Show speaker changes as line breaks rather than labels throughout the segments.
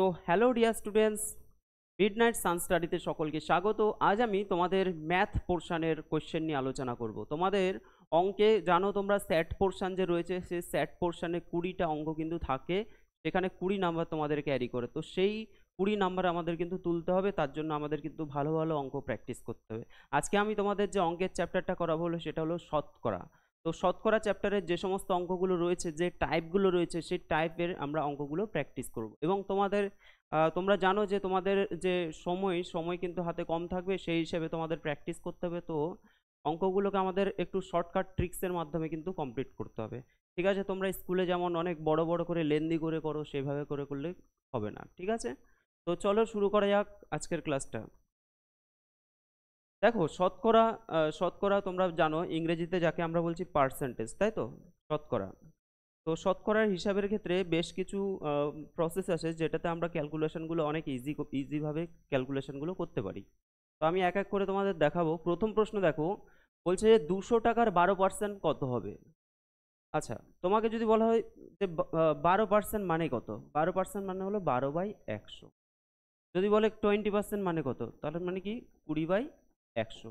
So hello dear students, midnight sun স্টাডিতে সকলকে স্বাগত। আজ আমি তোমাদের ম্যাথ পোর্শনের কোয়েশ্চেন নিয়ে আলোচনা করব। তোমাদের অঙ্কে জানো তোমরা স্যাট পোর্শন যে রয়েছে, সেই স্যাট পোর্শনে 20টা অঙ্ক কিন্তু থাকে, সেখানে 20 নাম্বার তোমাদের ক্যারি করে। তো সেই 20 নাম্বার আমাদের কিন্তু তুলতে হবে, তার জন্য আমাদের কিন্তু ভালো ভালো অঙ্ক প্র্যাকটিস করতে হবে। আজকে আমি তোমাদের যে অঙ্কের চ্যাপ্টারটা করাবো হলো সেটা হলো শতকরা। তো শতকরা চ্যাপ্টারের যে সমস্ত অঙ্কগুলো রয়েছে, যে টাইপগুলো রয়েছে, সেই টাইপের আমরা অঙ্কগুলো প্র্যাকটিস করব। এবং তোমাদের তোমরা জানো যে তোমাদের যে সময় কিন্তু হাতে কম থাকবে, সেই হিসেবে তোমাদের প্র্যাকটিস করতে হবে। তো অঙ্কগুলোকে আমাদের একটু শর্টকাট ট্রিক্সের মাধ্যমে কিন্তু কমপ্লিট করতে হবে। ঠিক আছে, তোমরা স্কুলে যেমন অনেক বড় বড় করে লেন্দি করে করো, সেভাবে করে করলে হবে না। ঠিক আছে, তো চলো শুরু করা যাক আজকের ক্লাসটা। দেখো শতকরা, শতকরা তোমরা জানো ইংরেজিতে যাকে আমরা বলছি পার্সেন্টেজ, তাই তো? শতকরা। তো শতকরার হিসাবের ক্ষেত্রে বেশ কিছু প্রসেস আছে, যেটাতে আমরা ক্যালকুলেশনগুলো অনেক ইজিভাবে ক্যালকুলেশনগুলো করতে পারি। তো আমি এক এক করে তোমাদের দেখাবো। প্রথম প্রশ্ন দেখো, বলছে যে 200 টাকার 12% কত হবে? আচ্ছা, তোমাকে যদি বলা হয় যে 12% মানে কত, 12% মানে হলো 12/100। যদি বলে 20% মানে কত, তাহলে মানে কি 20/100।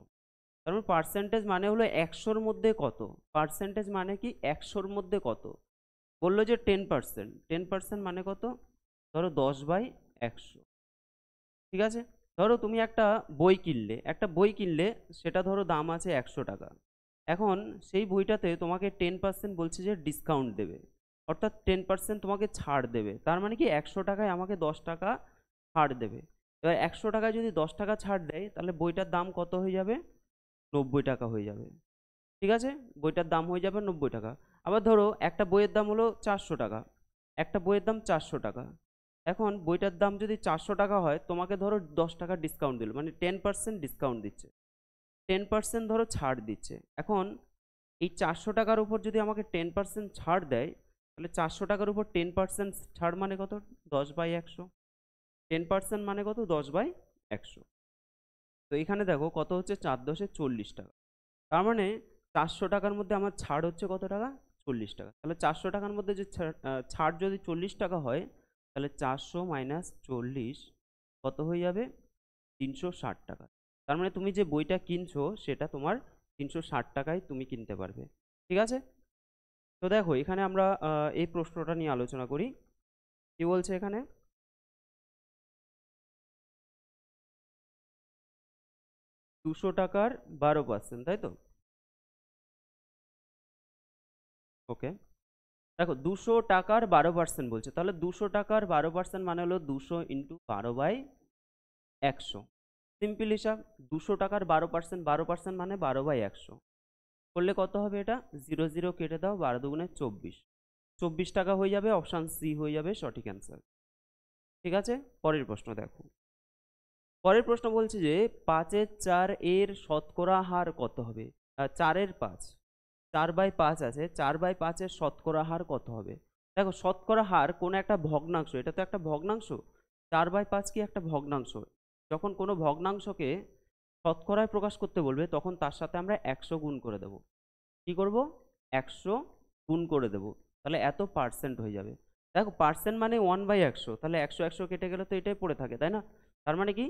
তার মানে পার্সেন্টেজ মানে হলো 100-র মধ্যে কত। পার্সেন্টেজ মানে কি 100-র মধ্যে কত। বললো যে 10%, 10% মানে কত? ধরো 10/100। ঠিক আছে, ধরো তুমি একটা বই কিনলে, সেটা ধরো দাম আছে 100 টাকা। এখন সেই বইটাতে তোমাকে 10% বলছে যে ডিসকাউন্ট দেবে, অর্থাৎ 10% তোমাকে ছাড় দেবে। তার মানে কি 100 টাকায় আমাকে 10 টাকা ছাড় দেবে। এবার 100 টাকায় যদি 10 টাকা ছাড় দেয়, তাহলে বইটার দাম কত হয়ে যাবে? 90 টাকা হয়ে যাবে। ঠিক আছে, বইটার দাম হয়ে যাবে 90 টাকা। আবার ধরো একটা বইয়ের দাম হলো 400 টাকা, একটা বইয়ের দাম 400 টাকা। এখন বইটার দাম যদি 400 টাকা হয়, তোমাকে ধরো 10 টাকা ডিসকাউন্ট দিল, মানে 10% ডিসকাউন্ট দিচ্ছে, 10% ধরো ছাড় দিচ্ছে। এখন এই 400 টাকার উপর যদি আমাকে 10% ছাড় দেয়, তাহলে 400 টাকার উপর 10% ছাড় মানে কত? 10/100। 10% মানে কত? 10/100। তো এখানে দেখো কত হচ্ছে, 4×10=40 টাকা। তার মানে 400 টাকার মধ্যে আমার ছাড় হচ্ছে কত টাকা? 40 টাকা। তাহলে 400 টাকার মধ্যে যে ছাড় যদি 40 টাকা হয়, তাহলে 400 - 40 কত হয়ে যাবে? 360 টাকা। তার মানে তুমি যে বইটা কিনছো, সেটা তোমার 360 টাকায় তুমি কিনতে পারবে। ঠিক আছে, তো দেখো এখানে আমরা এই প্রশ্নটা নিয়ে আলোচনা করি। কি বলছে এখানে? 200 টাকার 12%, তাই তো? ওকে, দেখো 200 টাকার 12% বলছে, তাহলে 200 টাকার 12% মানে হলো 200 × 12/100। সিম্পল হিসাব। 200 টাকার 12%, 12% মানে 12/100 করলে কত হবে? এটা 0 0 কেটে দাও, 12×2=24, 24 টাকা হয়ে যাবে। অপশান সি হয়ে যাবে সঠিক অ্যান্সার। ঠিক আছে, পরের প্রশ্ন দেখো। পরের প্রশ্ন বলছে যে 5/4 এর শতকরা হার কত হবে? 4/5, 4/5 আছে, 4/5 এর শতকরা হার কত হবে? দেখো শতকরা হার কোন একটা ভগ্নাংশ, এটা তো একটা ভগ্নাংশ। 4/5 কি একটা ভগ্নাংশ? যখন কোনো ভগ্নাংশকে শতকরায় প্রকাশ করতে বলবে, তখন তার সাথে আমরা 100 গুণ করে দেব। কি করব? 100 গুণ করে দেব, তাহলে এত পার্সেন্ট হয়ে যাবে। দেখো পার্সেন্ট মানে 1/100, তাহলে 100 100 কেটে গেলে তো এটাই পড়ে থাকে, তাই না? তার মানে কি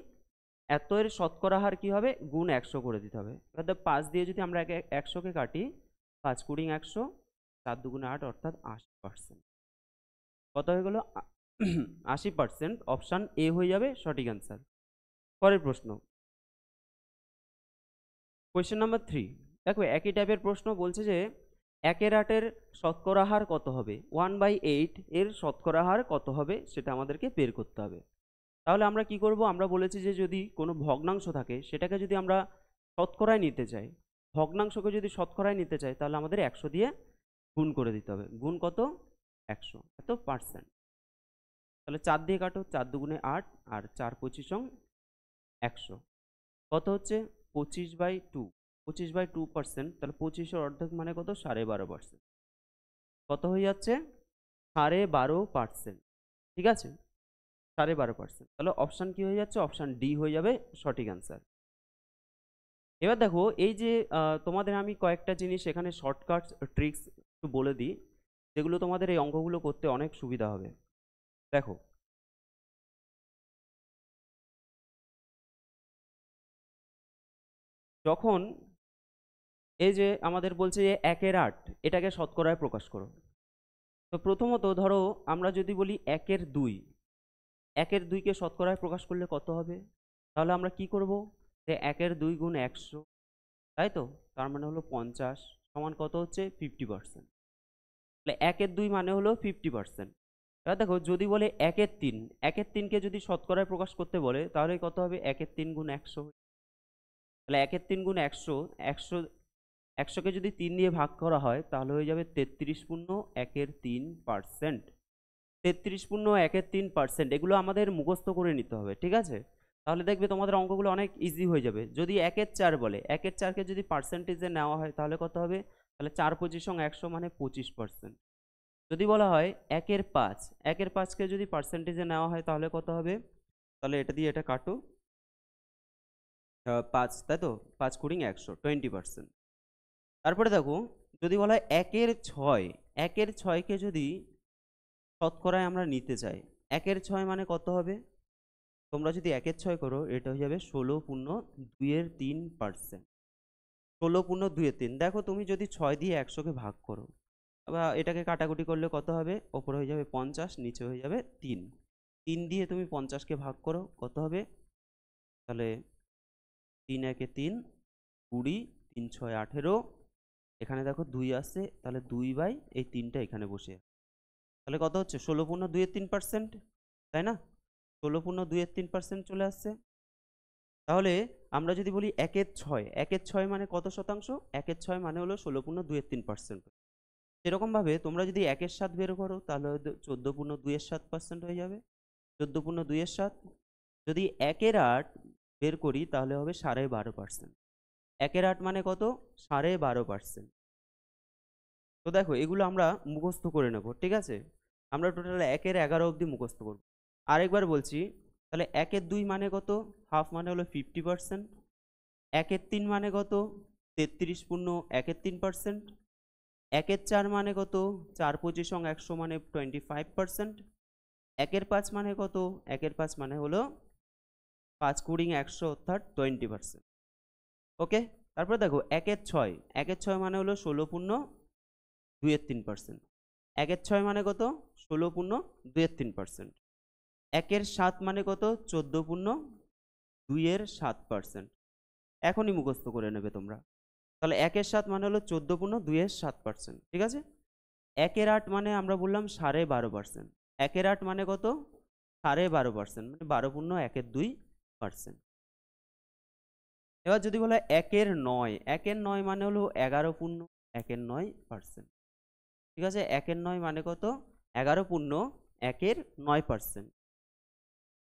এত এর শতকরা হার কি হবে? গুণ 100 করে দিতে হবে। এবার 5 দিয়ে যদি আমরা 100কে কাটি, 5×100, 4×2=8, অর্থাৎ 80%। কত হয়ে গেল? 80%। অপশান এ হয়ে যাবে সঠিক অ্যান্সার। পরের প্রশ্ন, কোয়েশ্চেন নাম্বার 3। দেখো একই টাইপের প্রশ্ন বলছে যে 1/8 শতকরা হার কত হবে? 1/8 এর শতকরা হার কত হবে, সেটা আমাদেরকে বের করতে হবে। তাহলে আমরা কি করব? আমরা বলেছি যে যদি কোনো ভগ্নাংশ থাকে, সেটাকে যদি আমরা শতকরায় নিতে চাই, ভগ্নাংশকে যদি শতকরায় নিতে চাই, তাহলে আমাদের 100 দিয়ে গুণ করে দিতে হবে। গুণ কত? 100, এত পার্সেন্ট। তাহলে 4 দিয়ে কাটো, 4×2=8, আর 4×25=100। কত হচ্ছে? 25/2। 25/2%, তাহলে 25-এর অর্ধেক মানে কত? 12.5%। কত হয়ে যাচ্ছে? 12.5%। ঠিক আছে, 12.5%। তাহলে অপশান কি হয়ে যাচ্ছে? অপশান ডি হয়ে যাবে সঠিক অ্যান্সার। এবার দেখো এই যে তোমাদের আমি কয়েকটা জিনিস এখানে শর্টকাট ট্রিক্স একটু বলে দিই, যেগুলো তোমাদের এই অঙ্কগুলো করতে অনেক সুবিধা হবে। দেখো যখন এই যে আমাদের বলছে যে 1/8 এটাকে শতকরায় প্রকাশ করো। তো প্রথমত ধরো আমরা যদি বলি 1/2, 1/2কে শতকরায় প্রকাশ করলে কত হবে? তাহলে আমরা কি করব, যে 1/2 গুণ 100, তাই তো, তার মানে হলো 50 সমান কত হচ্ছে 50%। তাহলে 1/2 মানে হলো 50%। এবার দেখো যদি বলে 1/3, 1/3কে যদি শতকরায় প্রকাশ করতে বলে তাহলে কত হবে, 1/3 গুণ 100। তাহলে 1/3 গুণ 100, 100 100কে যদি 3 দিয়ে ভাগ করা হয় তাহলে হয়ে যাবে 33.1/3%। 33.1/3%, এগুলো আমাদের মুখস্থ করে নিতে হবে, ঠিক আছে? তাহলে দেখবে তোমাদের অঙ্কগুলো অনেক ইজি হয়ে যাবে। যদি 1/4 বলে, 1/4কে যদি পার্সেন্টেজে নেওয়া হয় তাহলে কত হবে, তাহলে 4×100 মানে 25%। যদি বলা হয় 1/5, 1/5কে যদি পার্সেন্টেজে নেওয়া হয় তাহলে কত হবে, তাহলে এটা দিয়ে এটা কাটো, 5, তাই তো, 5×100 20%। তারপরে দেখো যদি বলা হয় 1/6, 1/6কে যদি শতকরায় আমরা নিতে চাই, 1/6 মানে কত হবে, তোমরা যদি 1/6 করো এটা হয়ে যাবে 16.2/3%। 16.2/3, দেখো তুমি যদি 6 দিয়ে 100কে ভাগ করো বা এটাকে কাটাকুটি করলে কত হবে, ওপরে হয়ে যাবে 50, নিচে হয়ে যাবে 3। 3 দিয়ে তুমি 50কে ভাগ করো কত হবে, তাহলে 3 1 3, 20, 3 6 18, এখানে দেখো 2 আসছে, তাহলে 2 এই 3টা এখানে বসে, তাহলে কত হচ্ছে 16.2/3%, তাই না? 16.2/3% চলে আসছে। তাহলে আমরা যদি বলি 1/6, 1/6 মানে কত শতাংশ, 1/6 মানে হলো 16.2/3%। সেরকম ভাবে তোমরা যদি 1/7 বের করো তাহলে 14.2/7% হয়ে যাবে, 14.2/7। যদি 1/8 বের করি তাহলে হবে 12.5%। 1/8 মানে কত, 12.5%। তো দেখো এগুলো আমরা মুখস্থ করে নেব, ঠিক আছে? আমরা টোটাল 1/11 অবধি মুখস্থ করব। আরেকবার বলছি, তাহলে 1/2 মানে কত, হাফ মানে হলো 50%। 1/3 মানে কত, 33.1/3%। 1/4 মানে কত, 4×100 মানে 25%। 1/5 মানে কত, 1/5 মানে হলো 5×100 অর্থাৎ 20%। ওকে, তারপর দেখো 1/6, 1/6 মানে হলো 16.2/3%। 1/6 মানে কত, 16.2/3%। 1/7 মানে কত, 14.2/7%। এখনই মুখস্থ করে নেবে তোমরা। তাহলে 1/7 মানে হলো 14.2/7%, ঠিক আছে? 1/8 মানে আমরা বললাম 12.5%। 1/8 মানে কত, 12.5%, মানে 12.1/2%। এবার যদি বলা হয় 1/9, 1/9 মানে হলো 11.1/9%, ঠিক আছে? 1/9 মানে কত, 11.1/9%।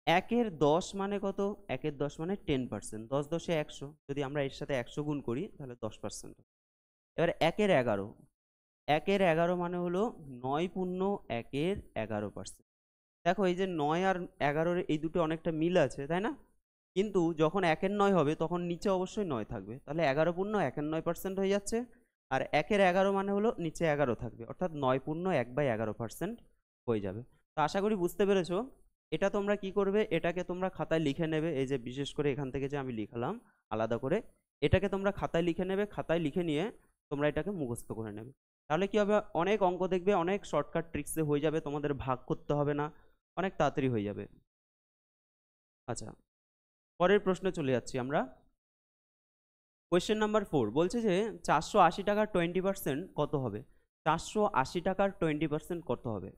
1/10 মানে কত, 1/10 মানে 10%, 10 10 100, যদি আমরা এর সাথে 100 গুণ করি তাহলে 10%। এবার 1/11, 1/11 মানে হলো 9.1/11%। দেখো এই যে 9 আর 11 এই দুটো অনেকটা মিল আছে, তাই না? কিন্তু যখন 1/9 হবে তখন নিচে অবশ্যই 9 থাকবে, তাহলে 11.1/9% হয়ে যাচ্ছে। আর 1/11 মানে হলো নিচে 11 থাকবে, অর্থাৎ 9.1/11% হয়ে যাবে। তো আশা করি বুঝতে পেরেছো। এটা তোমরা কি করবে, এটাকে তোমরা খাতায় লিখে নেবে, এই যে বিশেষ করে এখান থেকে যে আমি লিখলাম আলাদা করে, এটাকে তোমরা খাতায় লিখে নেবে, খাতায় লিখে নিয়ে তোমরা এটাকে মুখস্থ করে নেবে। তাহলে কি হবে, অনেক অঙ্ক দেখবে অনেক শর্টকাট ট্রিক্সে হয়ে যাবে, তোমাদের ভাগ করতে হবে না, অনেক তাড়াতাড়ি হয়ে যাবে। আচ্ছা, পরের প্রশ্নে চলে যাচ্ছি আমরা। কোয়েশ্চেন নাম্বার 4 বলছে যে 480 টাকার 20% কত হবে? 480 টাকার 20% কত হবে?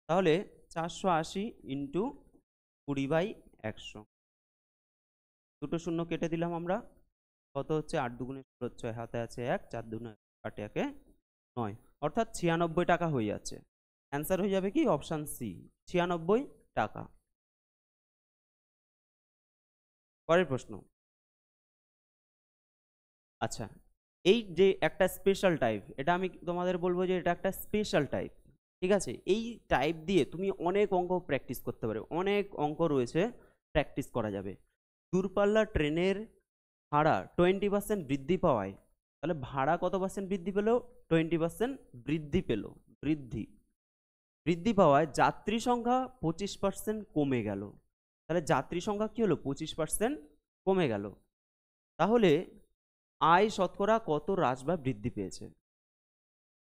তাহলে 480 ইন্টু 20/100, দুটো শূন্য কেটে দিলাম আমরা, কত হচ্ছে 8 দুগুণে 16, 6 হাতে আছে 1, 4 দুগুণে 8 1 9, অর্থাৎ 96 টাকা হয়ে যাচ্ছে। অ্যান্সার হয়ে যাবে কি, অপশান সি, 96 টাকা। পরের প্রশ্ন। আচ্ছা, এই যে একটা স্পেশাল টাইপ, এটা আমি তোমাদের বলবো যে এটা একটা স্পেশাল টাইপ, ঠিক আছে? এই টাইপ দিয়ে তুমি অনেক অঙ্ক প্র্যাকটিস করতে পারো, অনেক অঙ্ক রয়েছে প্র্যাকটিস করা যাবে। দূরপাল্লার ট্রেনের ভাড়া 20% বৃদ্ধি পাওয়ায়, তাহলে ভাড়া কত পার্সেন্ট বৃদ্ধি পেল, 20% বৃদ্ধি পেল, বৃদ্ধি বৃদ্ধি পাওয়ায় যাত্রী সংখ্যা 25% কমে গেল। তাহলে যাত্রী সংখ্যা কি হলো, 25% কমে গেল। তাহলে আয় শতকরা কত হ্রাস বা বৃদ্ধি পেয়েছে।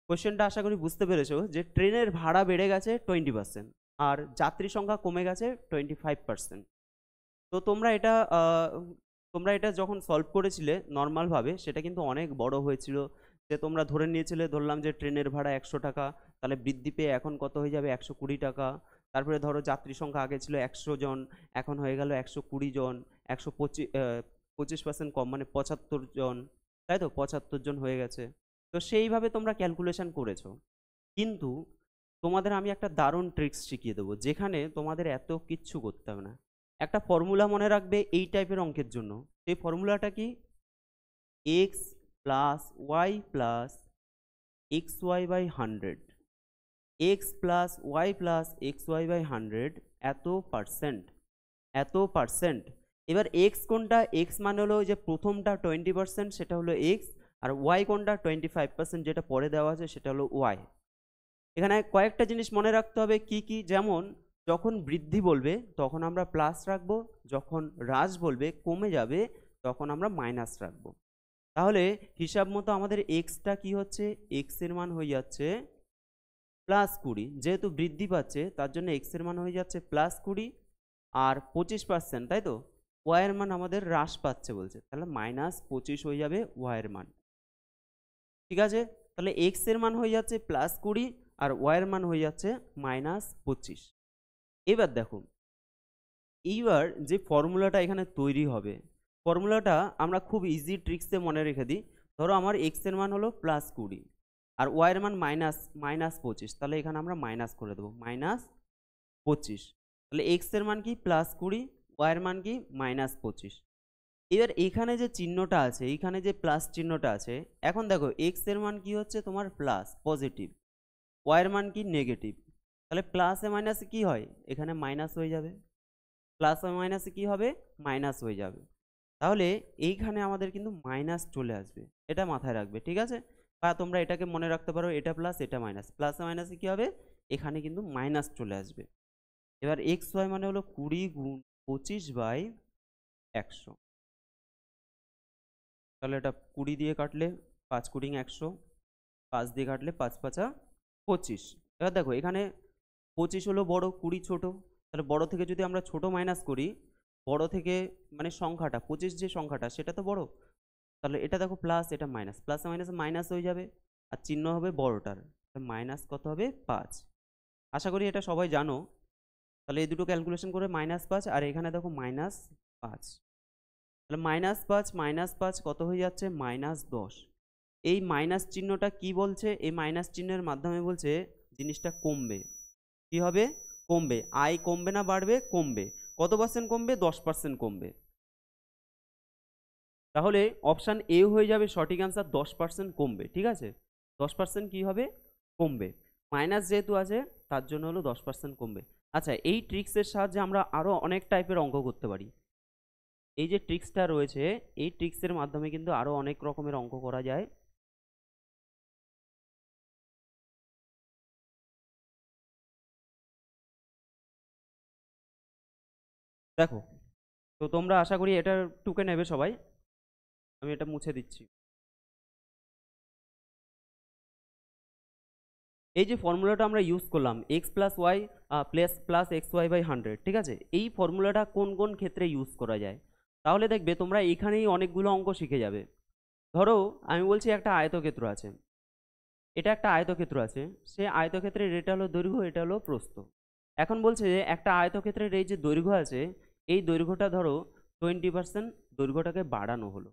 কোশ্চেনটা আশা করি বুঝতে পেরেছো যে ট্রেনের ভাড়া বেড়ে গেছে 20% আর যাত্রী সংখ্যা কমে গেছে 25%। তো তোমরা এটা যখন সলভ করেছিলে নর্মালভাবে সেটা কিন্তু অনেক বড় হয়েছিল, যে তোমরা ধরে নিয়েছিলে, ধরলাম যে ট্রেনের ভাড়া 100 টাকা, তাহলে বৃদ্ধি পেয়ে এখন কত হয়ে যাবে 120 টাকা। তারপরে ধরো যাত্রী সংখ্যা আগে ছিল 100 জন, এখন হয়ে গেল 120 জন, 25% কম মানে 75 জন, তাই তো 75 জন হয়ে গেছে। তো সেইভাবে তোমরা ক্যালকুলেশন করেছো, কিন্তু তোমাদের আমি একটা দারুণ ট্রিক্স শিখিয়ে দেবো যেখানে তোমাদের এত কিচ্ছু করতে হবে না। একটা ফর্মুলা মনে রাখবে এই টাইপের অঙ্কের জন্য। এই ফর্মুলাটা কি? X plus y plus x y by 100, x plus y plus x y by 100 এত%, এত%। এবার এক্স কোনটা? এক্স মানে হলো যে প্রথমটা 20%, সেটা হলো এক্স, আর ওয়াই কোনটা 25% যেটা পরে দেওয়া আছে সেটা হলো ওয়াই। এখানে কয়েকটা জিনিস মনে রাখতে হবে, কি কি? যেমন যখন বৃদ্ধি বলবে তখন আমরা প্লাস রাখবো, যখন হ্রাস বলবে কমে যাবে তখন আমরা মাইনাস রাখবো। তাহলে হিসাব মতো আমাদের এক্সটা কি হচ্ছে? এক্স এর মান হয়ে যাচ্ছে +20, যেহেতু বৃদ্ধি পাচ্ছে তার জন্য এক্স এর মান হয়ে যাচ্ছে +20 আর 25%, তাই তো? ওয়াই এর মান আমাদের হ্রাস পাচ্ছে বলছে, তাহলে -25 হয়ে যাবে ওয়াই এর মান। ঠিক আছে, তাহলে এক্স এর মান হয়ে যাচ্ছে +20 আর ওয়াই এর মান হয়ে যাচ্ছে -25। এবার দেখো, এইবার যে ফর্মুলাটা এখানে তৈরি হবে, ফর্মুলাটা আমরা খুব ইজি ট্রিক্সে মনে রেখে দিই। ধরো আমার এক্স এর মান হলো +20 আর ওয়াই এর মান -25, তাহলে এখানে আমরা মাইনাস করে দেবো -25। তাহলে এক্স এর মান কি? +20, ওয়াই এর মান কি? -25। এবার এখানে যে চিহ্নটা আছে, এইখানে যে প্লাস চিহ্নটা আছে, এখন দেখো এক্স এর মান কি হচ্ছে তোমার প্লাস পজিটিভ, ওয়াই এর মান কি? নেগেটিভ। তাহলে প্লাসে মাইনাসে কি হয়? এখানে মাইনাস হয়ে যাবে, প্লাস আর মাইনাসে কি হবে? মাইনাস হয়ে যাবে। তাহলে এইখানে আমাদের কিন্তু মাইনাস চলে আসবে, এটা মাথায় রাখবে, ঠিক আছে? বা তোমরা এটাকে মনে রাখতে পারো এটা প্লাস এটা মাইনাস, প্লাসে মাইনাসে কি হবে? এখানে কিন্তু মাইনাস চলে আসবে। এবার এক্স ওয়াই মানে হলো 20 গুণ 25/100। তাহলে এটা 20 দিয়ে কাটলে 5 কুড়ি 100, 5 দিয়ে কাটলে 5 5 25। এবার দেখো এখানে 25 হলো বড়, 20 ছোট, তাহলে বড় থেকে যদি আমরা ছোট মাইনাস করি, বড় থেকে মানে সংখ্যাটা 25 যে সংখ্যাটা সেটা তো বড়, তাহলে এটা দেখো প্লাস এটা মাইনাস, প্লাস মাইনাস মাইনাস হয়ে যাবে আর চিহ্ন হবে বড়টার, মাইনাস কত হবে? 5। আশা করি এটা সবাই জানো। তাহলে এই দুটো ক্যালকুলেশন করে -5 আর এখানে দেখো -5, তাহলে -5 কত হয়ে যাচ্ছে? -10। এই মাইনাস চিহ্নটা কি বলছে? এই মাইনাস চিহ্নের মাধ্যমে বলছে জিনিসটা কমবে। কি হবে? কমবে। আয় কমবে না বাড়বে? কমবে। কত পার্সেন্ট কমবে? 10% কমবে। তাহলে অপশান এ হয়ে যাবে সঠিক অ্যান্সার, 10% কমবে। ঠিক আছে, 10% কি হবে? কমবে। মাইনাস যেহেতু আছে তার জন্য হলো 10% কমবে। আচ্ছা, এই ট্রিক্সের সাহায্যে আমরা আরও অনেক টাইপের অঙ্ক করতে পারি। এই যে ট্রিক্সটা রয়েছে, এই ট্রিক্সের মাধ্যমে কিন্তু আরও অনেক রকমের অঙ্ক করা যায়। দেখো, তো তোমরা আশা করি এটা টুকে নেবে সবাই। আমি এটা মুছে দিচ্ছি। এই যে ফর্মুলাটা আমরা ইউজ করলাম, x plus y plus x y by 100, ঠিক আছে, এই ফর্মুলাটা কোন কোন ক্ষেত্রে ইউজ করা যায়? তাহলে দেখবে তোমরা এখানেই অনেকগুলো অঙ্ক শিখে যাবে। ধরো আমি বলছি একটা আয়তক্ষেত্র আছে, এটা একটা আয়তক্ষেত্র আছে, সে আয়তক্ষেত্রের এটা হলো দৈর্ঘ্য, এটা হলো প্রস্থ। এখন বলছে যে একটা আয়তক্ষেত্রের এই যে দৈর্ঘ্য আছে, এই দৈর্ঘ্যটা ধরো 20% দৈর্ঘ্যটাকে বাড়ানো হলো।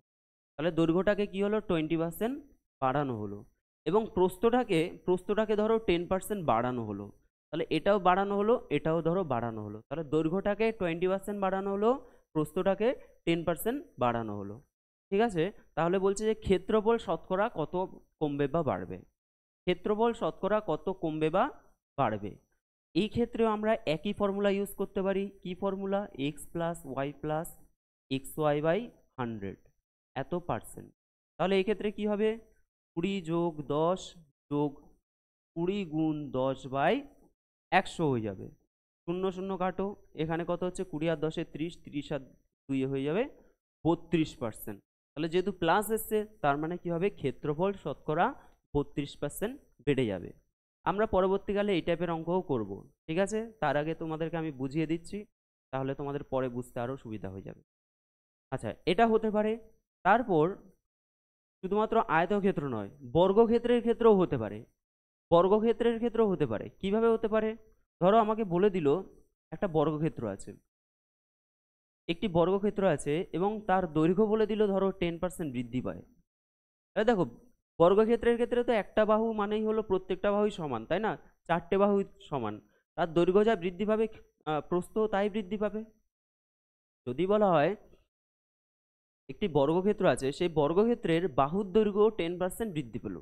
তাহলে দৈর্ঘ্যটাকে কি হলো? 20% বাড়ানো হলো। এবং প্রস্থটাকে ধরো 10% বাড়ানো হলো। তাহলে এটাও বাড়ানো হলো, এটাও ধরো বাড়ানো হলো। তাহলে দৈর্ঘ্যটাকে 20% বাড়ানো হলো, প্রস্থটাকে 10% বাড়ানো হলো। ঠিক আছে, তাহলে বলছে যে ক্ষেত্রফল শতকরা কত কমবে বা বাড়বে। ক্ষেত্রফল শতকরা কত কমবে বা বাড়বে। এই ক্ষেত্রেও আমরা একই ফর্মুলা ইউজ করতে পারি। কি formula? X plus y plus x y by 100 এত%। তাহলে এই ক্ষেত্রে কি হবে? 20 যোগ 10 যোগ 20 গুণ 10/100 হয়ে যাবে। 0 0 কাটো, এখানে কত হচ্ছে? 20 আর 10 30, 30 আর 2 হয়ে যাবে 32%। তাহলে যেহেতু প্লাস এসছে তার মানে কি হবে, ক্ষেত্রফল শতকরা 32% বেড়ে যাবে। আমরা পরবর্তীকালে এই টাইপের অঙ্কও করব, ঠিক আছে? তার আগে তোমাদেরকে আমি বুঝিয়ে দিচ্ছি, তাহলে তোমাদের পরে বুঝতে আরো সুবিধা হয়ে যাবে। আচ্ছা, এটা হতে পারে। তারপর শুধুমাত্র আয়তক্ষেত্র নয়, বর্গক্ষেত্রের ক্ষেত্রেও হতে পারে। বর্গক্ষেত্রের ক্ষেত্রেও হতে পারে। কিভাবে হতে পারে? ধরো আমাকে বলে দিল একটা বর্গক্ষেত্র আছে, একটি বর্গক্ষেত্র আছে এবং তার দৈর্ঘ্য বলে দিল ধরো 10% বৃদ্ধি পায়। তাহলে দেখো, বর্গক্ষেত্রের ক্ষেত্রে তো একটা বাহু মানেই হলো প্রত্যেকটা বাহুই সমান, তাই না? চারটে বাহু সমান, তার দৈর্ঘ্য যা বৃদ্ধি পাবে প্রস্থ তাই বৃদ্ধি পাবে। যদি বলা হয় একটি বর্গক্ষেত্র আছে, সেই বর্গক্ষেত্রের বাহুর দৈর্ঘ্য 10% বৃদ্ধি পেল,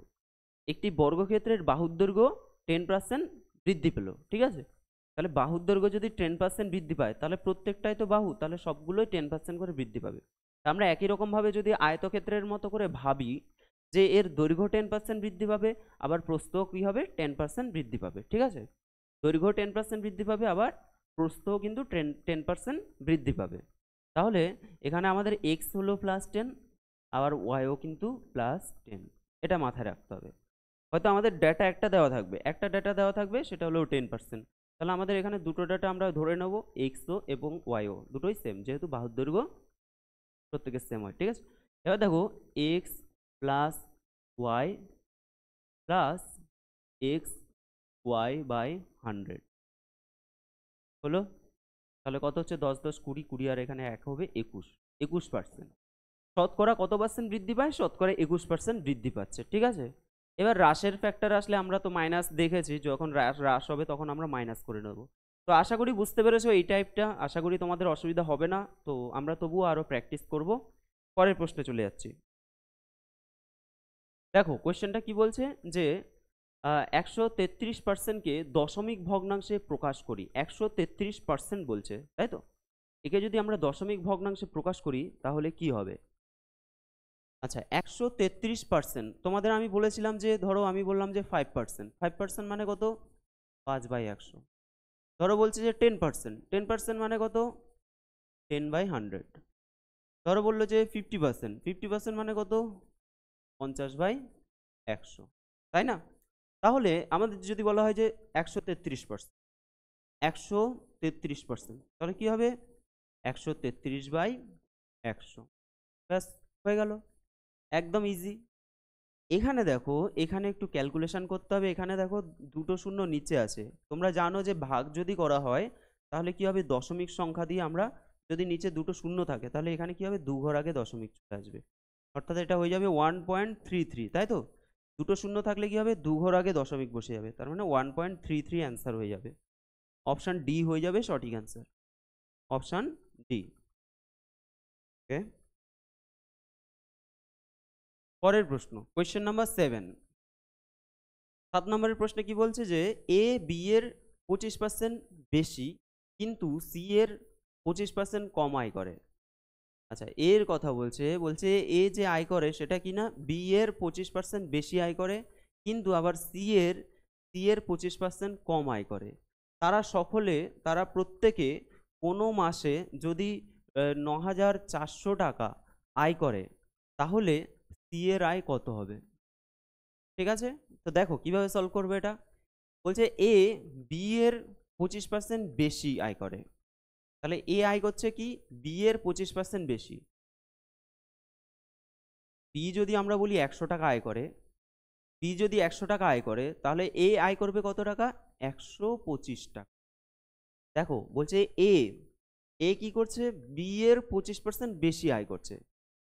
একটি বর্গক্ষেত্রের বাহুর দৈর্ঘ্য 10% বৃদ্ধি পেল, ঠিক আছে? তাহলে বাহুর দৈর্ঘ্য যদি 10% বৃদ্ধি পায়, তাহলে প্রত্যেকটাই তো বাহু, তাহলে সবগুলোই 10% করে বৃদ্ধি পাবে। আমরা একই রকম ভাবে যদি আয়তক্ষেত্রের মতো করে ভাবি যে এর দৈর্ঘ্য 10% বৃদ্ধি পাবে, আবার প্রস্থ কি হবে, 10% বৃদ্ধি পাবে, ঠিক আছে? দৈর্ঘ্য 10% বৃদ্ধি পাবে, আবার প্রস্থও কিন্তু 10% বৃদ্ধি পাবে। তাহলে এখানে আমাদের এক্স হলো +10, আবার ওয়াইও কিন্তু +10, এটা মাথায় রাখতে হবে। হয়তো আমাদের ডেটা একটা দেওয়া থাকবে, সেটা হলো 10%। তাহলে আমাদের এখানে দুটো ডেটা আমরা ধরে নেব, এক্সও এবং ওয়াইও দুটোই সেম, যেহেতু বাহুর দৈর্ঘ্য প্রত্যেকের সেম হয়, ঠিক আছে? এবার দেখো, x plus y plus x y by 100 হলো। তাহলে কত হচ্ছে, 10 10 20 20, আর এখানে 1 হবে 21%। শতকরা কত পার্সেন্ট বৃদ্ধি পায়? শতকরা 21% বৃদ্ধি পাচ্ছে, ঠিক আছে? এবার হ্রাসের ফ্যাক্টর আসলে আমরা তো মাইনাস দেখেছি, যখন হ্রাস হবে তখন আমরা মাইনাস করে নেব। তো আশা করি বুঝতে পেরেছো এই টাইপটা, আশা করি তোমাদের অসুবিধা হবে না। তো আমরা তবুও আরো প্র্যাকটিস করব। পরের প্রশ্নে চলে যাচ্ছি। দেখো কোয়েশ্চেনটা কি বলছে যে 133%কে দশমিক ভগ্নাংশে প্রকাশ করি। 133% বলছে, তাই তো? একে যদি আমরা দশমিক ভগ্নাংশে প্রকাশ করি তাহলে কি হবে? আচ্ছা, 133%, তোমাদের আমি বলেছিলাম যে ধরো আমি বললাম যে 5%, 5% মানে কত, 5/100। ধরো বলছে যে 10%, 10% মানে কত, 10/100। ধরো বললো যে 50%, 50% মানে কত, 50/100, তাই না? তাহলে আমাদের যদি বলা হয় যে 133%, 133%, তাহলে কি হবে, 133/100, ব্যাস, হয়ে গেল, একদম ইজি। এখানে দেখো, এখানে একটু ক্যালকুলেশন করতে হবে। এখানে দেখো দুটো শূন্য নিচে আছে, তোমরা জানো যে ভাগ যদি করা হয় তাহলে কি হবে, দশমিক সংখ্যা দিয়ে আমরা, যদি নিচে দুটো শূন্য থাকে তাহলে এখানে কি হবে, দু ঘর আগে দশমিক চলে আসবে, অর্থাৎ এটা হয়ে যাবে 1.33, তাই তো? দুটো শূন্য থাকলে কি হবে, দু ঘর আগে দশমিক বসে যাবে, তার মানে 1.33 অ্যান্সার হয়ে যাবে। অপশান ডি হয়ে যাবে সঠিক অ্যান্সার, অপশান ডি। ওকে, পরের প্রশ্ন, কোয়েশ্চেন নাম্বার 7। 7 নম্বরের প্রশ্নে কি বলছে যে এ বি এর 25% বেশি কিন্তু সি এর 25% কম আয় করে। আচ্ছা, এর কথা বলছে, বলছে এ যে আয় করে সেটা কি না, বি এর 25% বেশি আয় করে, কিন্তু আবার সি এর 25% কম আয় করে। তারা প্রত্যেকে কোনো মাসে যদি 9,400 টাকা আয় করে, তাহলে সি এর আয় কত হবে? ঠিক আছে, তো দেখো কিভাবে সলভ করবে এটা। বলছে এ বি এর 25% বেশি আয় করে, তাহলে এ আয় করছে কি, বি এর 25% বেশি। বি যদি আমরা বলি 100 টাকা আয় করে, বি যদি 100 টাকা আয় করে, তাহলে এ আয় করবে কত টাকা, 125 টাকা। দেখো বলছে এ এ কি করছে, বি এর 25% বেশি আয় করছে,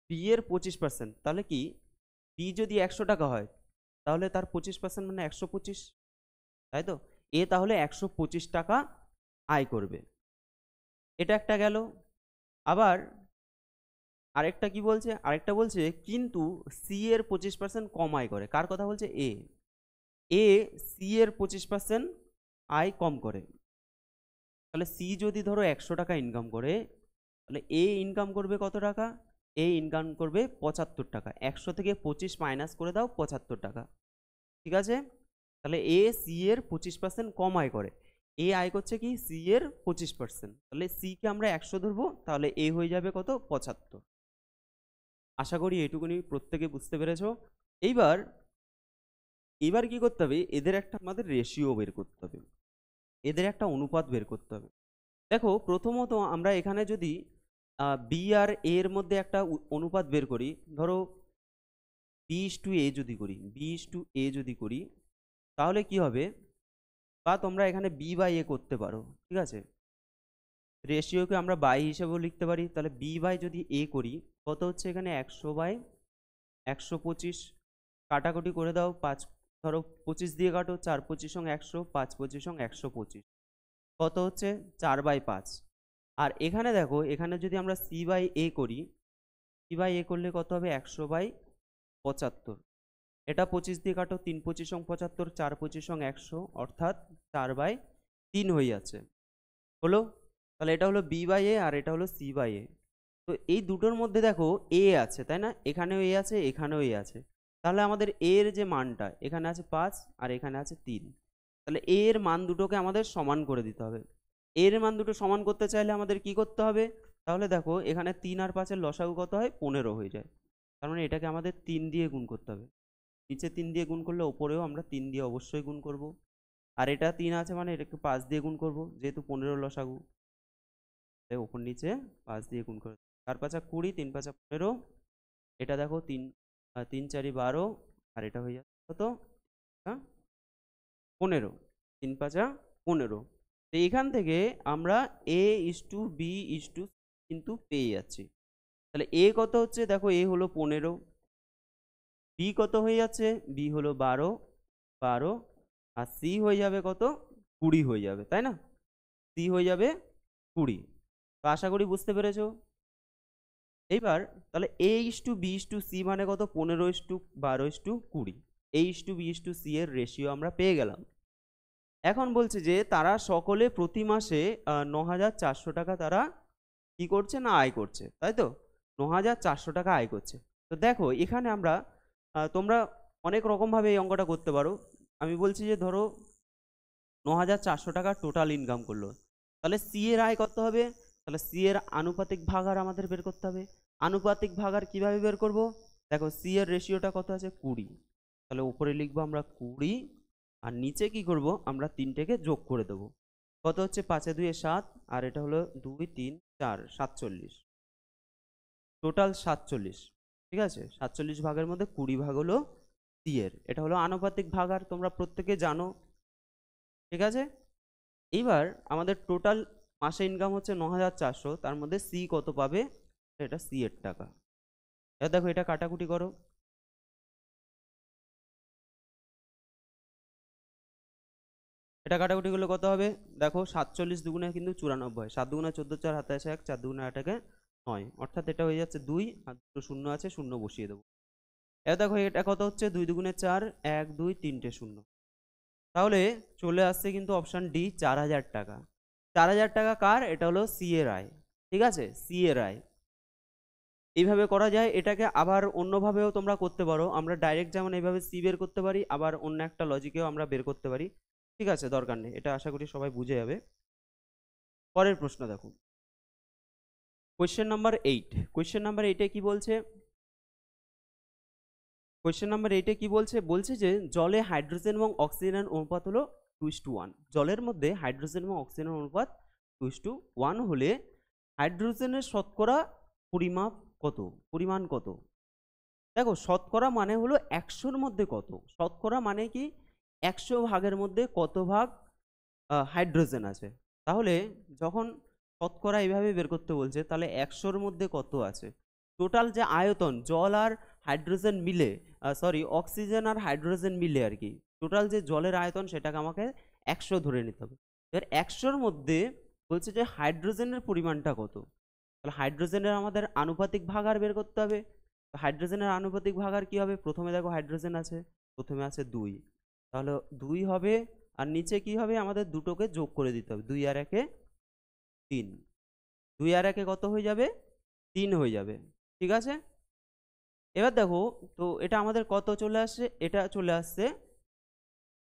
বি এর 25%, তাহলে কি, বি যদি 100 টাকা হয় তাহলে তার 25% মানে 125, তাই তো? এ তাহলে 125 টাকা আয় করবে, এটা একটা গেল। আবার আরেকটা কি বলছে, আরেকটা বলছে কিন্তু সি এর 25% কম আয় করে। কার কথা বলছে, এ সি এর 25% আয় কম করে। তাহলে সি যদি ধরো 100 টাকা ইনকাম করে, তাহলে এ ইনকাম করবে কত টাকা, এ ইনকাম করবে 75 টাকা। 100 থেকে 25 মাইনাস করে দাও, 75 টাকা, ঠিক আছে? তাহলে এ সি এর 25% কম আয় করে, এ আয় করছে কি, সি এর 25%, তাহলে সি কে আমরা 100 ধরবো, তাহলে এ হয়ে যাবে কত, 75। আশা করি এইটুকুনি প্রত্যেকে বুঝতে পেরেছো। এইবার এবার কি করতে হবে, এদের একটা আমাদের রেশিও বের করতে হবে, এদের একটা অনুপাত বের করতে হবে। দেখো প্রথমত আমরা এখানে যদি বি আর এ এর মধ্যে একটা অনুপাত বের করি, ধরো বি ইস টু এ যদি করি, বি ইস টু এ যদি করি, তাহলে কি হবে, বা তোমরা এখানে বি বাই এ করতে পারো, ঠিক আছে। রেশিওকে আমরা বাই হিসেবেও লিখতে পারি, তাহলে বি বাই যদি এ করি, কত হচ্ছে এখানে 100/125, কাটাকুটি করে দাও, 5 ধরো 25 দিয়ে কাটো, 4×25=100, 5×25=125, কত হচ্ছে 4/5। আর এখানে দেখো, এখানে যদি আমরা সি বাই এ করি, সি বাই এ করলে কত হবে 100/75, এটা 25 দিয়ে কাটো, 3×25=75, 4×25=100, অর্থাৎ 4/3 হয়ে যাচ্ছে, হলো। তাহলে এটা হলো বি বাই এ আর এটা হলো সি বাই এ। তো এই দুটোর মধ্যে দেখো এ আছে, তাই না, এখানেও এ আছে, এখানেও এ আছে, তাহলে আমাদের এর যে মানটা এখানে আছে 5 আর এখানে আছে 3, তাহলে এর মান দুটোকে আমাদের সমান করে দিতে হবে। এর মান দুটো সমান করতে চাইলে আমাদের কি করতে হবে, তাহলে দেখো এখানে 3 আর 5-এর লসাগু কত হয়, 15 হয়ে যায়, তার মানে এটাকে আমাদের 3 দিয়ে গুণ করতে হবে। নিচে 3 দিয়ে গুণ করলে ওপরেও আমরা 3 দিয়ে অবশ্যই গুণ করব, আর এটা 3 আছে মানে এটাকে 5 দিয়ে গুণ করব, যেহেতু 15 লসাগু, তাই ওপর নিচে 5 দিয়ে গুণ করে, 4×5=20, 3×5=15, এটা দেখো 3×4=12, আর এটা হয়ে যাচ্ছে কত, 15, 3×5=15। তো এখান থেকে আমরা এ is to B is two কিন্তু পেয়ে যাচ্ছি। তাহলে এ কত হচ্ছে, দেখো এ হলো 15, বি কত হয়ে যাচ্ছে, বি হলো 12, আর সি হয়ে যাবে কত, 20 হয়ে যাবে, তাই না, সি হয়ে যাবে 20। তো আশা করি বুঝতে পেরেছো। এইবার তাহলে A is to B is to C মানে কত, 15:12:20, A is to B is to C এর রেশিও আমরা পেয়ে গেলাম। এখন বলছে যে তারা সকলে প্রতি মাসে 9,400 টাকা তারা কি করছে না আয় করছে, তাই তো, 9,400 টাকা আয় করছে। তো দেখো এখানে আমরা তোমরা অনেক রকমভাবে এই অঙ্কটা করতে পারো। আমি বলছি যে ধরো 9,400 টাকা টোটাল ইনকাম করলো, তাহলে সি এর আয় কত হবে, তাহলে সি এর আনুপাতিক ভাগার আমাদের বের করতে হবে। আনুপাতিক ভাগার কিভাবে বের করব, দেখো সি এর রেশিওটা কত আছে 20, তাহলে উপরে লিখবো আমরা 20, আর নিচে কি করব, আমরা 3টেকে যোগ করে দেবো, কত হচ্ছে 5×2=7, আর এটা হলো 2 3 4 47, টোটাল 47, ঠিক আছে। 47 ভাগের মধ্যে 20 ভাগ হলো সি এর, এটা হলো আনুপাতিক ভাগার, তোমরা প্রত্যেকে জানো, ঠিক আছে। এইবার আমাদের টোটাল মাসে ইনকাম হচ্ছে 9,400, তার মধ্যে সি কত পাবে, এটা সি এর টাকা। এবার দেখো এটা কাটাকুটি করো, এটা কাটাকুটি করলে কত হবে, দেখো 47 দুগুণে কিন্তু 94, 7 দুগুণে 14, 4 হাতে আছে 1, 4 দুগুণে 8 9, অর্থাৎ এটা হয়ে যাচ্ছে 2, আর দুটো শূন্য আছে, শূন্য বসিয়ে দেবো। এবার দেখো এটা কত হচ্ছে, 2 দুগুণে 4, 1 2 3টে শূন্য, তাহলে চলে আসছে কিন্তু অপশান ডি, 4,000 টাকা। 4,000 টাকা কার, এটা হলো সি এর আয়, ঠিক আছে, সি এর আয়। এইভাবে করা যায়। এটাকে আবার অন্যভাবেও তোমরা করতে পারো, আমরা ডাইরেক্ট যেমন এইভাবে সি বের করতে পারি, আবার অন্য একটা লজিকেও আমরা বের করতে পারি, ঠিক আছে, দরকার নেই, এটা আশা করি সবাই বুঝে যাবে। পরের প্রশ্ন দেখো, কোয়েশ্চেন নাম্বার 8। কোয়েশ্চেন নাম্বার 8-এ কি বলছে, কোয়েশ্চেন নাম্বার 8-এ কি বলছে, বলছে যে জলে হাইড্রোজেন এবং অক্সিজেনের অনুপাত হলো 2:1। জলের মধ্যে হাইড্রোজেন এবং অক্সিজেনের অনুপাত 2:1 হলে হাইড্রোজেনের শতকরা পরিমাপ কত, পরিমাণ কত। দেখো শতকরা মানে হলো 100-র মধ্যে কত, শতকরা মানে কি 100 ভাগের মধ্যে কত ভাগ হাইড্রোজেন আছে। তাহলে যখন শতকরা এইভাবে বের করতে বলছে, তাহলে 100-র মধ্যে কত আছে, টোটাল যে আয়তন জল আর হাইড্রোজেন মিলে, সরি অক্সিজেন আর হাইড্রোজেন মিলে আর কি, টোটাল যে জলের আয়তন সেটাকে আমাকে 100 ধরে নিতে হবে। এবার 100-র মধ্যে বলছে যে হাইড্রোজেনের পরিমাণটা কত, তাহলে হাইড্রোজেনের আমাদের আনুপাতিক ভাগার বের করতে হবে। হাইড্রোজেনের আনুপাতিক ভাগার কি হবে, প্রথমে দেখো হাইড্রোজেন আছে, প্রথমে আছে 2, তাহলে 2 হবে, আর নিচে কি হবে, আমাদের দুটোকে যোগ করে দিতে হবে, 2 আর 1-এ 3, 2 আর 1-এ কত হয়ে যাবে, 3 হয়ে যাবে, ঠিক আছে। এবার দেখো তো এটা আমাদের কত চলে আসছে, এটা চলে আসছে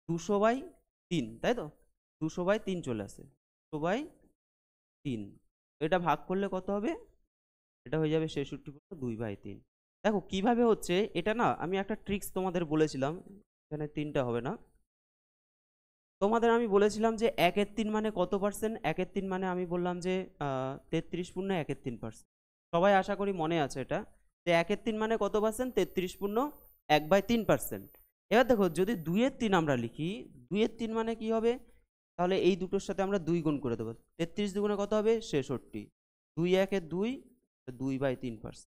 200/3, তাই তো, 200/3 চলে আসছে, 200/3, এটা ভাগ করলে কত হবে, এটা হয়ে যাবে 66 2/3। দেখো কিভাবে হচ্ছে এটা না, আমি একটা ট্রিক্স তোমাদের বলেছিলাম, এখানে 3টা হবে না। তোমাদের আমি বলেছিলাম যে 1/3 মানে কত পার্সেন্ট? 1/3 মানে আমি বললাম যে 33.13%। সবাই আশা করি মনে আছে এটা, যে 1/3 মানে কত পার্সেন্ট? 33.1/3%। এবার দেখো যদি 2/3 আমরা লিখি, 2/3 মানে কি হবে? তাহলে এই দুটোর সাথে আমরা 2 গুণ করে দেবো। 33 দুগুণে কত হবে? 66। 2 2/3%।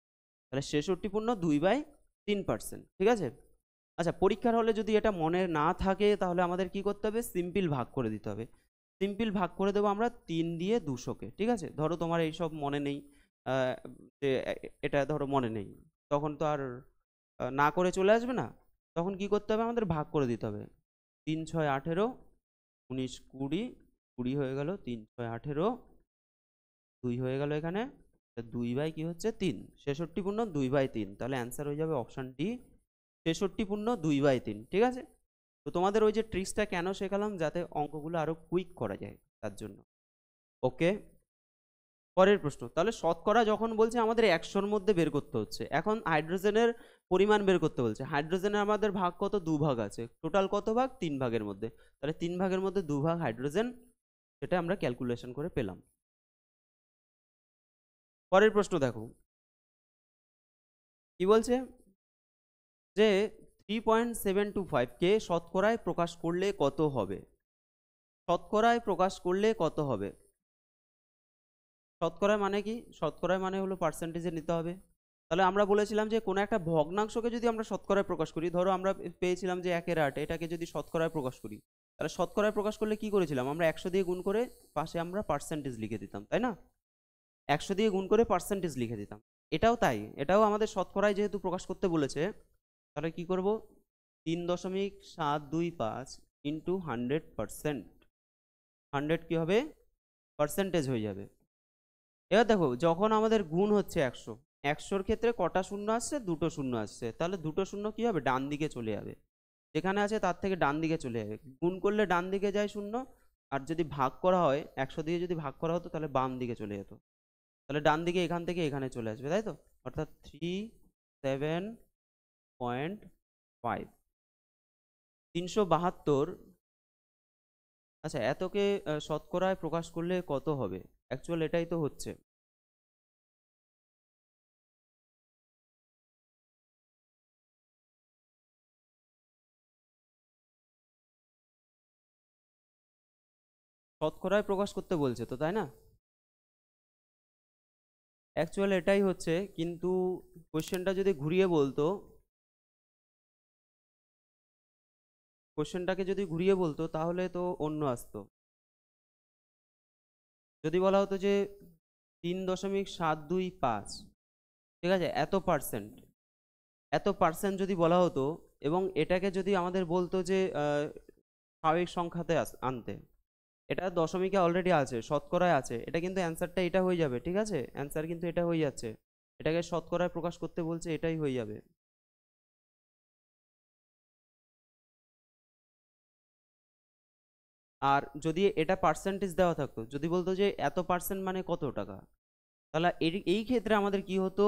তাহলে 66.2/3%, ঠিক আছে? আচ্ছা, পরীক্ষার হলে যদি এটা মনে না থাকে তাহলে আমাদের কি করতে হবে? সিম্পল ভাগ করে দিতে হবে। সিম্পল ভাগ করে দেবো আমরা 3 দিয়ে 200-কে, ঠিক আছে? ধরো তোমার এইসব মনে নেই, যে এটা ধরো মনে নেই, তখন তো আর না করে চলে আসবে না। তখন কি করতে হবে? আমাদের ভাগ করে দিতে হবে। 3 6 18, 19 20, 20 হয়ে গেল, 3 6 18, 2 হয়ে গেল এখানে, 2/3, 66.2/3। তাহলে অ্যান্সার হয়ে যাবে অপশান ডি, 66.2/3, ঠিক আছে? তো তোমাদের ওই যে ট্রিক্সটা কেন শেখালাম? যাতে অঙ্কগুলো আরো কুইক করা যায়, তার জন্য। ওকে, পরের প্রশ্ন। তাহলে শতকরা যখন বলছে আমাদের 100-র মধ্যে বের করতে হচ্ছে, এখন হাইড্রোজেনের পরিমাণ বের করতে বলছে। হাইড্রোজেনের আমাদের ভাগ কত? 2 ভাগ আছে। টোটাল কত ভাগ? 3 ভাগের মধ্যে। তাহলে 3 ভাগের মধ্যে 2 ভাগ হাইড্রোজেন, সেটা আমরা ক্যালকুলেশন করে পেলাম। পরের প্রশ্ন দেখো কি বলছে, যে 3.725-কে শতকরায় প্রকাশ করলে কত হবে? শতকরায় প্রকাশ করলে কত হবে? শতকরায় মানে কি? শতকরায় মানে হলো পার্সেন্টেজে নিতে হবে। তাহলে আমরা বলেছিলাম যে কোনো একটা ভগ্নাংশকে যদি আমরা শতকরায় প্রকাশ করি, ধরো আমরা পেয়েছিলাম যে 1/8, এটাকে যদি শতকরায় প্রকাশ করি, তাহলে শতকরায় প্রকাশ করলে কি করেছিলাম? আমরা 100 দিয়ে গুণ করে পাশে আমরা পার্সেন্টেজ লিখে দিতাম, তাই না? 100 দিয়ে গুণ করে পার্সেন্টেজ লিখে দিতাম। এটাও তাই, এটাও আমাদের শতকরায় যেহেতু প্রকাশ করতে বলেছে, তাহলে কি করব? 3.725 ইন্টু 100%। 100 কি হবে? পার্সেন্টেজ হয়ে যাবে। এবার দেখো যখন আমাদের গুণ হচ্ছে 100, 100-র ক্ষেত্রে কটা শূন্য আসছে? 2টো শূন্য আসছে। তাহলে 2টো শূন্য কি হবে? ডান দিকে চলে যাবে, যেখানে আছে তার থেকে ডান দিকে চলে যাবে। গুণ করলে ডান দিকে যায় শূন্য, আর যদি ভাগ করা হয় 100 দিয়ে, যদি ভাগ করা হতো তাহলে বাম দিকে চলে যেত। তাহলে ডান দিকে এখান থেকে এখানে চলে আসবে, তাই তো? অর্থাৎ 37.5, 372। আচ্ছা, এতকে শতকরায় প্রকাশ করলে কত হবে? অ্যাকচুয়াল এটাই তো হচ্ছে। শতকরায় প্রকাশ করতে বলছে তো, তাই না? অ্যাকচুয়াল এটাই হচ্ছে, কিন্তু কোশ্চেনটা যদি ঘুরিয়ে বলতো, কোশ্চেনটাকে যদি ঘুরিয়ে বলতো তাহলে তো অন্য আসতো। যদি বলা হতো যে 3.725, ঠিক আছে, এত পার্সেন্ট, এত পার্সেন্ট যদি বলা হতো, এবং এটাকে যদি আমাদের বলতো যে স্বাভাবিক সংখ্যাতে আনতে, এটা দশমিকে অলরেডি আছে, শতকরায় আছে, এটা কিন্তু অ্যান্সারটা এটা হয়ে যাবে, ঠিক আছে? অ্যান্সার কিন্তু এটা হয়ে যাচ্ছে। এটাকে শতকরায় প্রকাশ করতে বলছে, এটাই হয়ে যাবে। আর যদি এটা পার্সেন্টেজ দেওয়া থাকতো, যদি বলতো যে এত পার্সেন্ট মানে কত টাকা, তাহলে এই ক্ষেত্রে আমাদের কি হতো?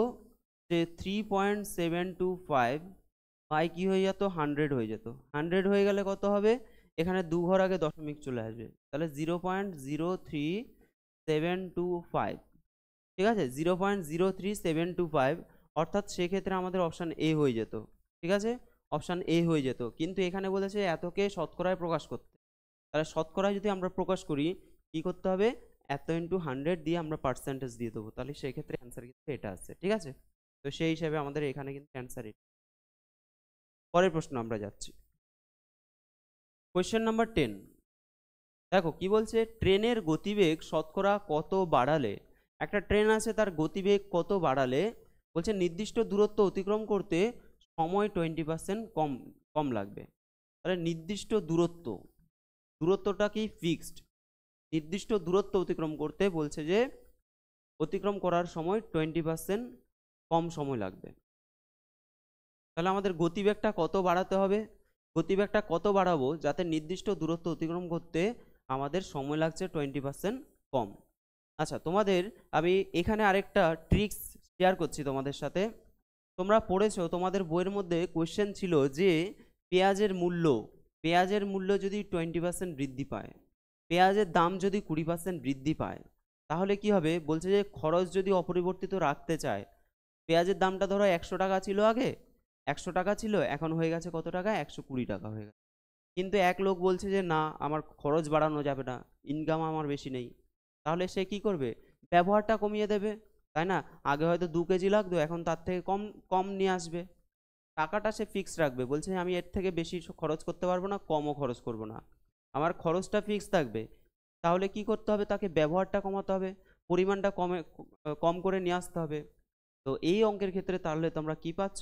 যে 3.725 বাই কি হয়ে যেত? 100 হয়ে যেত। 100 হয়ে গেলে কত হবে? এখানে 2 ঘর আগে দশমিক চলে আসবে, তাহলে 0.03725, ঠিক আছে? 0.03725, অর্থাৎ সেক্ষেত্রে আমাদের অপশান এ হয়ে যেত, ঠিক আছে? অপশান এ হয়ে যেত। কিন্তু এখানে বলেছে এতকে শতকরায় প্রকাশ করতে, তাহলে শতকরায় যদি আমরা প্রকাশ করি, কি করতে হবে? এত ইন্টু 100 দিয়ে আমরা পার্সেন্টেজ দিয়ে দেবো, তাহলে সেই ক্ষেত্রে অ্যান্সার কিন্তু এটা আসছে, ঠিক আছে? তো সেই হিসাবে আমাদের এখানে কিন্তু অ্যান্সার এটা। পরের প্রশ্ন আমরা যাচ্ছি, কোয়েশ্চেন নাম্বার 10। দেখো কি বলছে, ট্রেনের গতিবেগ শতকরা কত বাড়ালে, একটা ট্রেন আছে তার গতিবেগ কত বাড়ালে বলছে নির্দিষ্ট দূরত্ব অতিক্রম করতে সময় 20% কম কম লাগবে। তাহলে নির্দিষ্ট দূরত্ব, দূরত্বটা কি ফিক্সড? নির্দিষ্ট দূরত্ব অতিক্রম করতে বলছে যে অতিক্রম করার সময় 20% কম সময় লাগবে। তাহলে আমাদের গতিবেগটা কত বাড়াতে হবে? গতিবেগটা কত বাড়াবো যাতে নির্দিষ্ট দূরত্ব অতিক্রম করতে আমাদের সময় লাগছে 20% কম? আচ্ছা, তোমাদের আমি এখানে আরেকটা ট্রিক্স শেয়ার করছি তোমাদের সাথে। তোমরা পড়েছো, তোমাদের বইয়ের মধ্যে কোয়েশ্চেন ছিল যে পেঁয়াজের মূল্য যদি 20% বৃদ্ধি পায়, পেঁয়াজের দাম যদি 20% বৃদ্ধি পায়, তাহলে কি হবে? বলছে যে খরচ যদি অপরিবর্তিত রাখতে চায়, পেঁয়াজের দামটা ধরো 100 টাকা ছিল আগে, 100 টাকা ছিল, এখন হয়ে গেছে কত টাকা? 120 টাকা হয়ে গেছে। কিন্তু এক লোক বলছে যে না, আমার খরচ বাড়ানো যাবে না, ইনকাম আমার বেশি নেই। তাহলে সে কি করবে? ব্যবহারটা কমিয়ে দেবে, তাই না? আগে হয়তো 2 কেজি লাগতো, এখন তার থেকে কম কম নিয়ে আসবে। টাকাটা সে ফিক্স রাখবে, বলছে আমি এর থেকে বেশি খরচ করতে পারবো না, কমও খরচ করব না, আমার খরচটা ফিক্স থাকবে। তাহলে কি করতে হবে? তাকে ব্যবহারটা কমাতে হবে, পরিমাণটা কম করে নিয়ে আসতে হবে। তো এই অঙ্কের ক্ষেত্রে তাহলে তোমরা কি পাচ্ছ?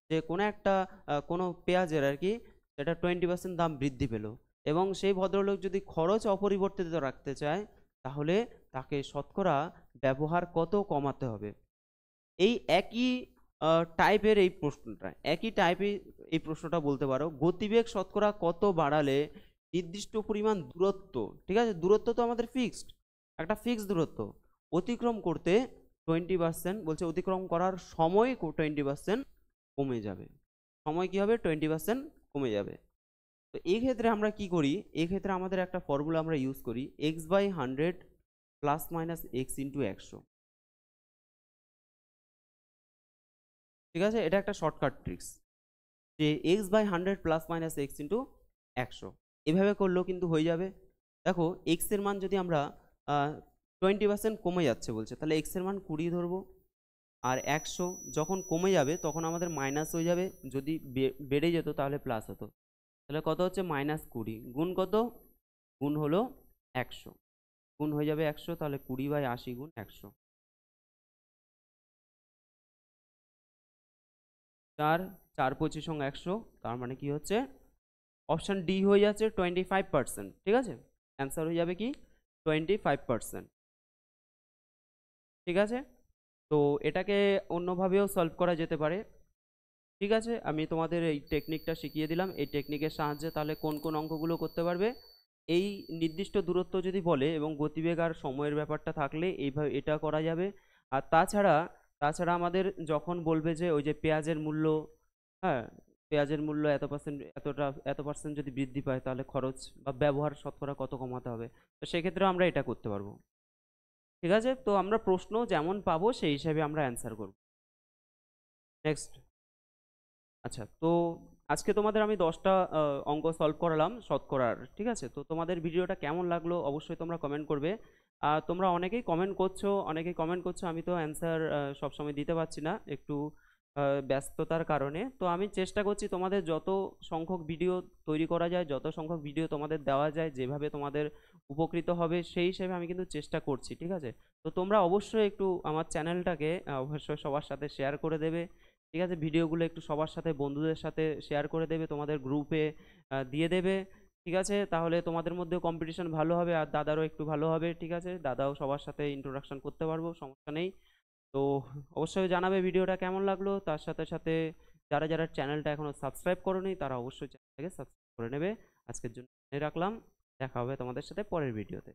যে কোনো পেঁয়াজের আর কি, সেটা 20% দাম বৃদ্ধি পেল, এবং সেই ভদ্রলোক যদি খরচ অপরিবর্তিত রাখতে চায়, তাহলে তাকে শতকরা ব্যবহার কত কমাতে হবে। এই একই টাইপের এই প্রশ্নটা বলতে পারো, গতিবেগ শতকরা কত বাড়ালে নির্দিষ্ট পরিমাণ দূরত্ব, ঠিক আছে, দূরত্ব তো আমাদের ফিক্সড, একটা ফিক্সড দূরত্ব অতিক্রম করতে 20%, বলছে অতিক্রম করার সময় 20% কমে যাবে। সময় কি হবে? 20% কমে যাবে। তো এই ক্ষেত্রে আমরা কি করি? এই ক্ষেত্রে আমাদের একটা ফর্মুলা আমরা ইউজ করি, x/100 ± x × 100। ঠিক আছে, এটা একটা শর্টকাট ট্রিক্স, যে x/100 ± x × 100। এভাবে করলেও কিন্তু হয়ে যাবে। দেখো, এক্স এর মান যদি আমরা 20% কমে যাচ্ছে বলছে, তাহলে এক্স এর মান 20 ধরবো, আর 100 যখন কমে যাবে তখন আমাদের মাইনাস হয়ে যাবে, যদি বেড়ে যেত তাহলে প্লাস হতো। তাহলে কত হচ্ছে? -20 গুণ কত? গুণ হলো 100, গুণ হয়ে যাবে 100, তাহলে 20/80 গুণ 100। 4 4 25 100, তার মানে কি হচ্ছে? অপশন ডি হয়ে যাচ্ছে 25%। ঠিক আছে, অ্যান্সার হয়ে যাবে কি? 25%। ঠিক আছে, তো এটাকে অন্যভাবেও সলভ করা যেতে পারে। ঠিক আছে, আমি তোমাদের এই টেকনিকটা শিখিয়ে দিলাম, এই টেকনিকের সাহায্যে তাহলে কোন কোন অঙ্কগুলো করতে পারবে। এই নির্দিষ্ট দূরত্ব যদি বলে এবং গতিবেগ আর সময়ের ব্যাপারটা থাকলে এইভাবে এটা করা যাবে। আর তাছাড়া তাছাড়া আমাদের যখন বলবে যে ওই যে পেঁয়াজের মূল্য, হ্যাঁ, পেঁয়াজের মূল্য এত% যদি বৃদ্ধি পায়, তাহলে খরচ বা ব্যবহার শতকরা কত কমাতে হবে, তো সেক্ষেত্রে আমরা এটা করতে পারবো। ঠিক আছে, তো আমরা প্রশ্ন যেমন পাবো সেই হিসাবে আমরা অ্যান্সার করব। নেক্সট। আচ্ছা, তো আজকে তোমাদের আমি 10টা অঙ্ক সলভ করালাম শতকরার। ঠিক আছে, তো তোমাদের ভিডিওটা কেমন লাগলো অবশ্যই তোমরা কমেন্ট করবে। তোমরা অনেকেই কমেন্ট করছো, আমি তো অ্যান্সার সবসময় দিতে পারছি না, একটু ব্যস্ততার কারণে। তো আমি চেষ্টা করছি তোমাদের যত সংখ্যক ভিডিও তৈরি করা যায়, যত সংখ্যক ভিডিও তোমাদের দেওয়া যায়, যেভাবে তোমাদের উপকৃত হবে সেই হিসেবে আমি কিন্তু চেষ্টা করছি। ঠিক আছে, তো তোমরা অবশ্যই একটু আমার চ্যানেলটাকে অবশ্যই সবার সাথে শেয়ার করে দেবে। ঠিক আছে, ভিডিওগুলো একটু সবার সাথে, বন্ধুদের সাথে শেয়ার করে দেবে, তোমাদের গ্রুপে দিয়ে দেবে। ঠিক আছে, তাহলে তোমাদের মধ্যেও কম্পিটিশন ভালো হবে, আর দাদারও একটু ভালো হবে। ঠিক আছে, দাদাও সবার সাথে ইন্ট্রোডাকশন করতে পারবো, সমস্যা নেই। তো অবশ্যই জানাবে ভিডিওটা কেমন লাগলো, তার সাথে সাথে যারা যারা চ্যানেলটা এখনো সাবস্ক্রাইব করোনি তারা অবশ্যই চ্যানেলটাকে সাবস্ক্রাইব করে নেবে। আজকের জন্য রাখলাম, দেখা হবে তোমাদের সাথে পরের ভিডিওতে।